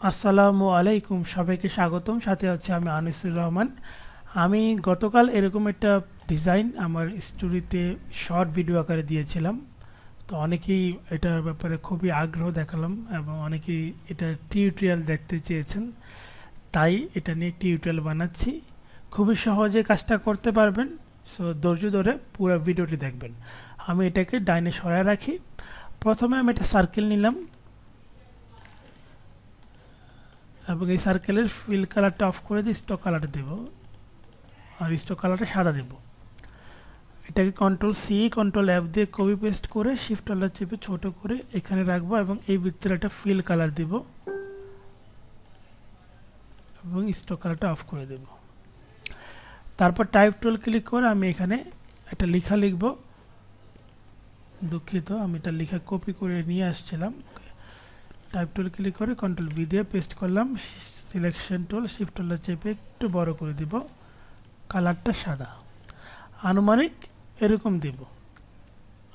আসসালামু আলাইকুম, সবাইকে স্বাগতম। সাথে আছে আমি আনিসুর রহমান। আমি গতকাল এরকম একটা ডিজাইন আমার স্টোরিতে শর্ট ভিডিও আকারে দিয়েছিলাম। তো অনেকেই এটার ব্যাপারে খুবই আগ্রহ দেখালাম এবং অনেকেই এটা টিউটোরিয়াল দেখতে চেয়েছেন, তাই এটা নিয়ে টিউটোরিয়াল বানাচ্ছি। খুবই সহজে কাজটা করতে পারবেন। সো ধৈর্য ধরে পুরো ভিডিওটি দেখবেন। আমি এটাকে ডাইনে সরায় রাখি। প্রথমে আমি একটা সার্কেল নিলাম এবং এই সার্কেলের ফিল কালারটা অফ করে দিয়ে স্টক কালারটা দেব, আর স্টক কালারটা সাদা দেব। এটাকে কন্ট্রোল সি কন্ট্রোল এফ দিয়ে কপি পেস্ট করে শিফট অল্টার চেপে ছোট করে এখানে রাখবো এবং এই ভিতরে একটা ফিল কালার দেব এবং স্টক কালারটা অফ করে দেব। তারপর টাইপ টুল ক্লিক করে আমি এখানে একটা লেখা লিখব। দুঃখিত, আমি এটা লেখা কপি করে নিয়ে আসছিলাম। টাইপ টুল ক্লিক করে কন্ট্রোল ভি দিয়ে পেস্ট করলাম। সিলেকশন টুল শিফট অল্টার চেপে একটু বড় করে দিব, কালারটা সাদা, আনুমানিক এরকম দেব,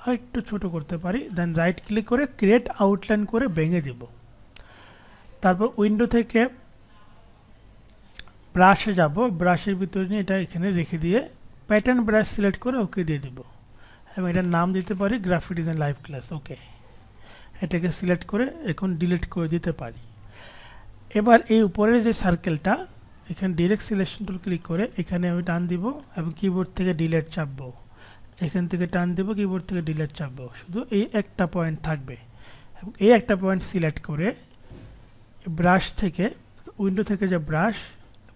আর একটু ছোট করতে পারি। দেন রাইট ক্লিক করে ক্রিয়েট আউটলাইন করে ভেঙে দেব। তারপর উইন্ডো থেকে ব্রাশে যাব, ব্রাশের ভিতরে নিয়ে এটা এখানে রেখে দিয়ে প্যাটার্ন ব্রাশ সিলেক্ট করে ওকে দিয়ে দেব এবং এটার নাম দিতে পারি গ্রাফিক ডিজাইন লাইভ ক্লাস। ওকে, এটাকে সিলেক্ট করে এখন ডিলিট করে দিতে পারি। এবার এই উপরের যে সার্কেলটা, এখানে ডিরেক্ট সিলেকশন টুল ক্লিক করে এখানে আমি টান দিব এবং কিবোর্ড থেকে ডিলিট চাপবো। এখান থেকে টান দেব, কিবোর্ড থেকে ডিলিট চাপবো। শুধু এই একটা পয়েন্ট থাকবে এবং এই একটা পয়েন্ট সিলেক্ট করে ব্রাশ থেকে, উইন্ডো থেকে যে ব্রাশ,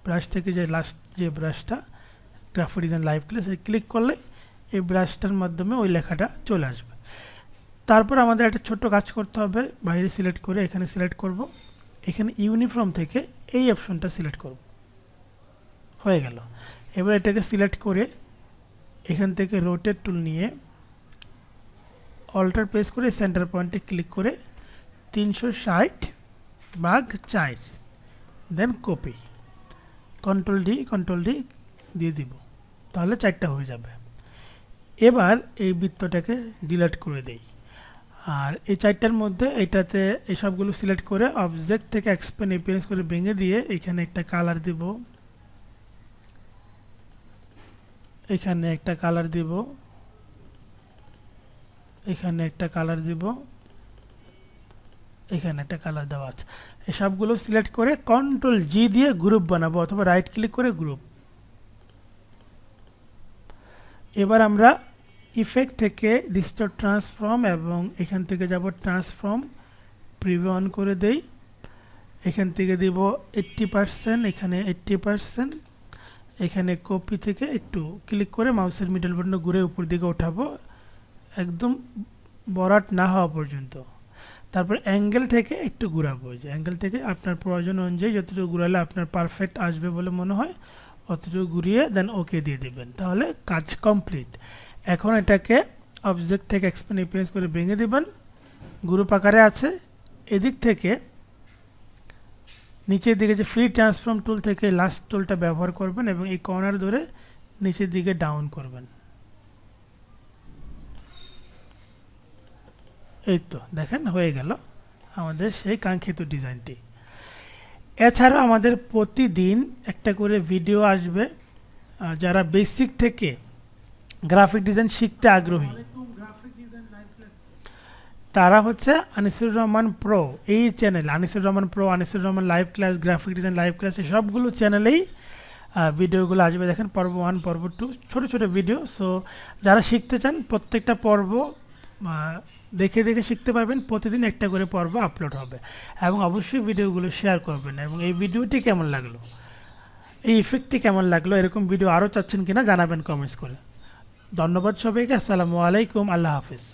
ব্রাশ থেকে যে লাস্ট যে ব্রাশটা graphic design live class, click করলে এই ব্রাশটার মাধ্যমে ওই লেখাটা চলে আসবে। তারপর আমাদের একটা ছোট্ট কাজ করতে হবে। বাইরে সিলেক্ট করে এখানে সিলেক্ট করব, এখানে ইউনিফর্ম থেকে এই অপশনটা সিলেক্ট করব। হয়ে গেল। এবার এটাকে সিলেক্ট করে এখান থেকে রোটেট টুল নিয়ে অল্টার প্রেস করে সেন্টার পয়েন্টে ক্লিক করে 360/4 দেন কপি, কন্ট্রোল ডি দিয়ে দিব, তাহলে 4টা হয়ে যাবে। এবার এই বৃত্তটাকে ডিলিট করে দেই। আর এই 4টার মধ্যে এটাতে এই সবগুলো সিলেক্ট করে অবজেক্ট থেকে এক্সপ্যান্ড অ্যাপিয়ারেন্স করে ভেঙে দিয়ে এখানে একটা কালার দিব, এখানে একটা কালার দিব, এখানে একটা কালার দিব, এখানে একটা কালার দেওয়া আছে। এই সবগুলো সিলেক্ট করে কন্ট্রোল জি দিয়ে গ্রুপ বানাবো অথবা রাইট ক্লিক করে গ্রুপ। এবার আমরা ইফেক্ট থেকে ডিস্টর্ট ট্রান্সফর্ম এবং এখান থেকে যাব ট্রান্সফর্ম, প্রিভিউ অন করে দেই। এখান থেকে দিব 80%, এখানে 80%, এখানে কপি থেকে একটু ক্লিক করে মাউসের মিডল বাটন ঘুরে উপর দিকে উঠাবো একদম বরাট না হওয়া পর্যন্ত। তারপর অ্যাঙ্গেল থেকে একটু ঘুরাবো, যে অ্যাঙ্গেল থেকে আপনার প্রয়োজন অনুযায়ী যতটুকু ঘুরালে আপনার পারফেক্ট আসবে বলে মনে হয় অতটুকু ঘুরিয়ে দেন ওকে দিয়ে দিবেন, তাহলে কাজ কমপ্লিট। এখন এটাকে অবজেক্ট থেকে এক্সপ্যান্ড অ্যাপিয়ারেন্স করে ভেঙে দিবেন, গ্রুপ আকারে আছে। এদিক থেকে নিচের দিকে যে ফ্রি ট্রান্সফর্ম টুল থেকে লাস্ট টুলটা ব্যবহার করবেন এবং এই কর্নার ধরে নিচের দিকে ডাউন করবেন। এই তো দেখেন হয়ে গেল আমাদের সেই কাঙ্ক্ষিত ডিজাইনটি। এছাড়াও আমাদের প্রতিদিন একটা করে ভিডিও আসবে। যারা বেসিক থেকে গ্রাফিক ডিজাইন শিখতে আগ্রহী তারা হচ্ছে আনিসুর রহমান প্রো, এই channel Anisur Rahman pro, Anisur Rahman live class, graphic design live class, এই সবগুলো চ্যানেলেই ভিডিওগুলো আসবে। দেখেন পর্ব 1 পর্ব 2 ছোট ছোট ভিডিও। সো যারা শিখতে চান প্রত্যেকটা পর্ব দেখে দেখে শিখতে পারবেন। প্রতিদিন একটা করে পর্ব আপলোড হবে এবং অবশ্যই ভিডিওগুলো শেয়ার করবেন। এবং এই ভিডিওটি কেমন লাগলো, এই ইফেক্টটি কেমন লাগলো, এরকম ভিডিও আরও চাচ্ছেন কিনা জানাবেন কমেন্টস করে। ধন্যবাদ সবাইকে। আসসালামু আলাইকুম, আল্লাহ হাফিজ।